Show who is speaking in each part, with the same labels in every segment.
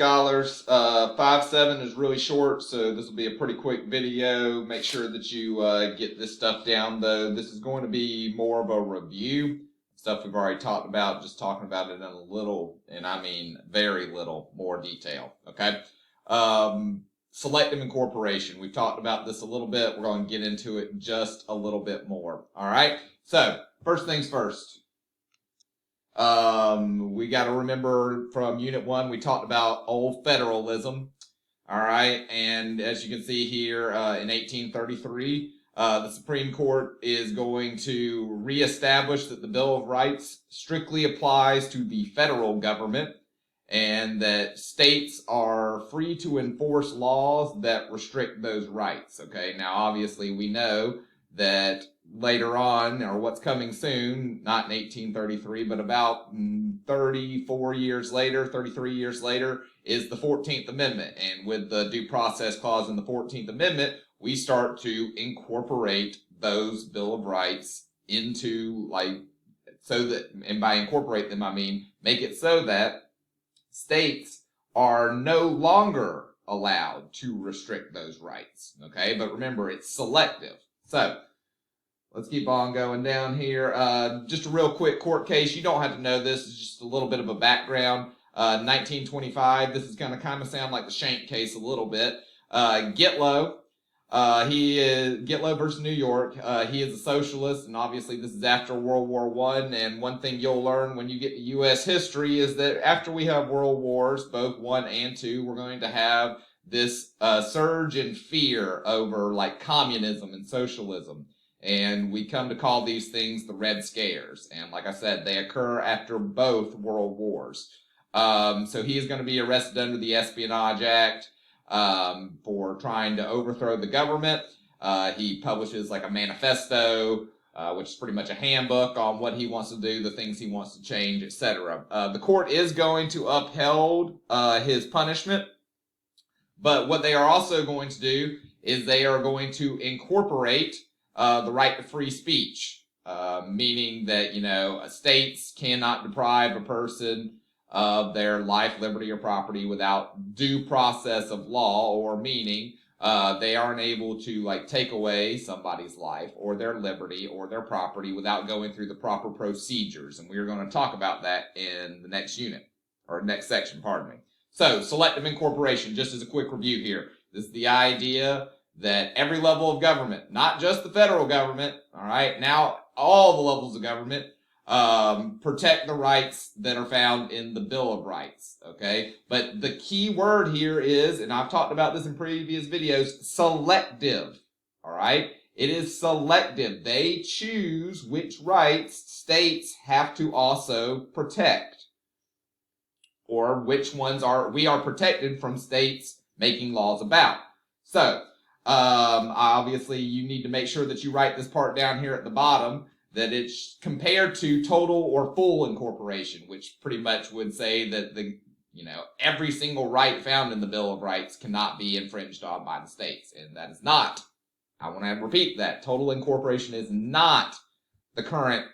Speaker 1: scholars. 5-7 is really short, so this will be a pretty quick video. Make sure that you get this stuff down, though. This is going to be more of a review. Stuff we've already talked about, just talking about it in a little, and I mean very little, more detail, okay? Selective incorporation. We've talked about this a little bit. We're going to get into it just a little bit more, all right? So, first things first. We got to remember from Unit 1, we talked about old federalism, all right? And as you can see here, in 1833, the Supreme Court is going to reestablish that the Bill of Rights strictly applies to the federal government and that states are free to enforce laws that restrict those rights, okay? Now, obviously, we know that later on, or what's coming soon, not in 1833, but about 34 years later, 33 years later, is the 14th Amendment. And with the Due Process Clause in the 14th Amendment, we start to incorporate those Bill of Rights into, so that, and by incorporate them, I mean make it so that states are no longer allowed to restrict those rights, okay? But remember, it's selective. So, let's keep on going down here. Just a real quick court case. You don't have to know this. It's just a little bit of a background. 1925. This is going to kind of sound like the Shank case a little bit. Gitlow. He is Gitlow versus New York. He is a socialist, and obviously this is after World War I. And one thing you'll learn when you get to U.S. history is that after we have world wars, both I and II, we're going to have this surge in fear over like communism and socialism. And we come to call these things the Red Scares. And like I said, they occur after both world wars. So he is going to be arrested under the Espionage Act for trying to overthrow the government. He publishes like a manifesto, which is pretty much a handbook on what he wants to do, the things he wants to change, etc. The court is going to uphold his punishment. But what they are also going to do is they are going to incorporate the right to free speech, meaning that, states cannot deprive a person of their life, liberty, or property without due process of law, or meaning they aren't able to take away somebody's life or their liberty or their property without going through the proper procedures. And we're going to talk about that in the next unit, or next section, pardon me. So, selective incorporation, just as a quick review here. This is the idea that every level of government, not just the federal government, all right, now all the levels of government, protect the rights that are found in the Bill of Rights, okay? But the key word here is, and I've talked about this in previous videos, selective, all right? It is selective. They choose which rights states have to also protect, or which ones we are protected from states making laws about. So, obviously you need to make sure that you write this part down here at the bottom, that it's compared to total or full incorporation, which pretty much would say that every single right found in the Bill of Rights cannot be infringed on by the states. And that is not, I want to repeat that, total incorporation is not the current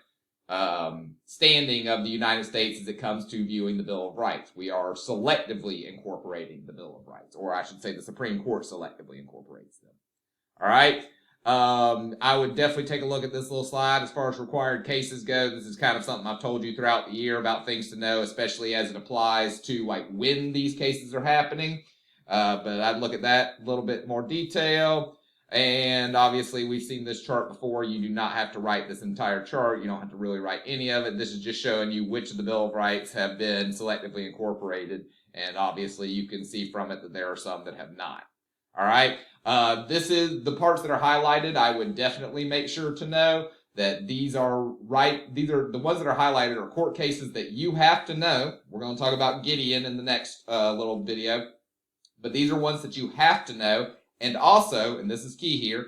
Speaker 1: standing of the United States as it comes to viewing the Bill of Rights. We are selectively incorporating the Bill of Rights, or I should say the Supreme Court selectively incorporates them. All right? I would definitely take a look at this little slide as far as required cases go. This is kind of something I've told you throughout the year about things to know, especially as it applies to when these cases are happening. But I'd look at that a little bit more detail. And obviously we've seen this chart before. You do not have to write this entire chart. You don't have to really write any of it. This is just showing you which of the Bill of Rights have been selectively incorporated. And obviously you can see from it that there are some that have not. All right. This is the parts that are highlighted. I would definitely make sure to know that these are right. These are the ones that are highlighted are court cases that you have to know. We're going to talk about Gideon in the next little video. But these are ones that you have to know. And also, and this is key here,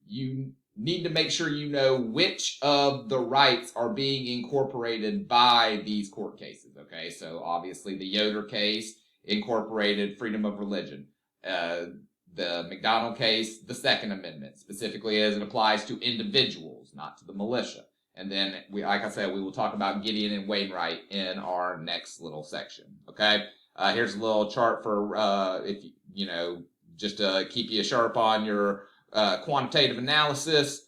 Speaker 1: you need to make sure you know which of the rights are being incorporated by these court cases, okay? So obviously the Yoder case incorporated freedom of religion. The McDonald case, the Second Amendment, specifically as it applies to individuals, not to the militia. And then, like I said, we will talk about Gideon and Wainwright in our next little section, okay? Here's a little chart for if you know, just to keep you sharp on your quantitative analysis.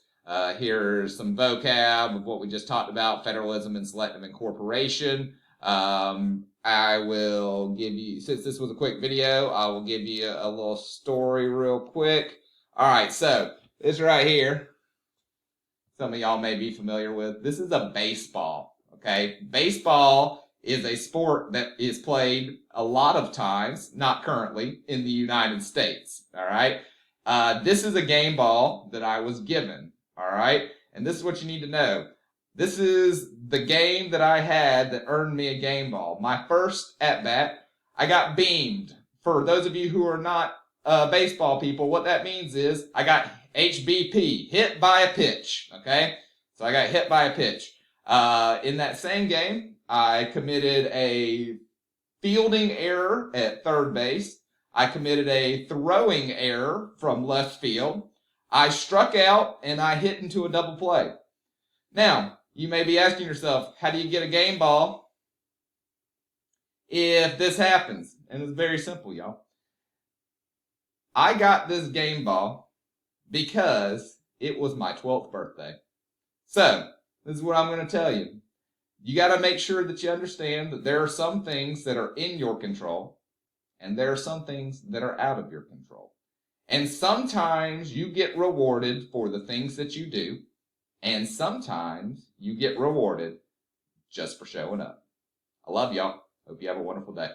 Speaker 1: Here's some vocab of what we just talked about: federalism and selective incorporation. I will give you, since this was a quick video, I will give you a little story real quick. All right, so this right here, some of y'all may be familiar with. This is a baseball, okay? Baseball is a sport that is played a lot of times, not currently, in the United States, all right? This is a game ball that I was given, all right? And this is what you need to know. This is the game that I had that earned me a game ball. My first at-bat, I got beamed. For those of you who are not baseball people, what that means is I got HBP, hit by a pitch, okay? So I got hit by a pitch. In that same game, I committed a fielding error at third base. I committed a throwing error from left field. I struck out and I hit into a double play. Now, you may be asking yourself, how do you get a game ball if this happens? And it's very simple, y'all. I got this game ball because it was my 12th birthday. So, this is what I'm going to tell you. You got to make sure that you understand that there are some things that are in your control, and there are some things that are out of your control. And sometimes you get rewarded for the things that you do, and sometimes you get rewarded just for showing up. I love y'all. Hope you have a wonderful day.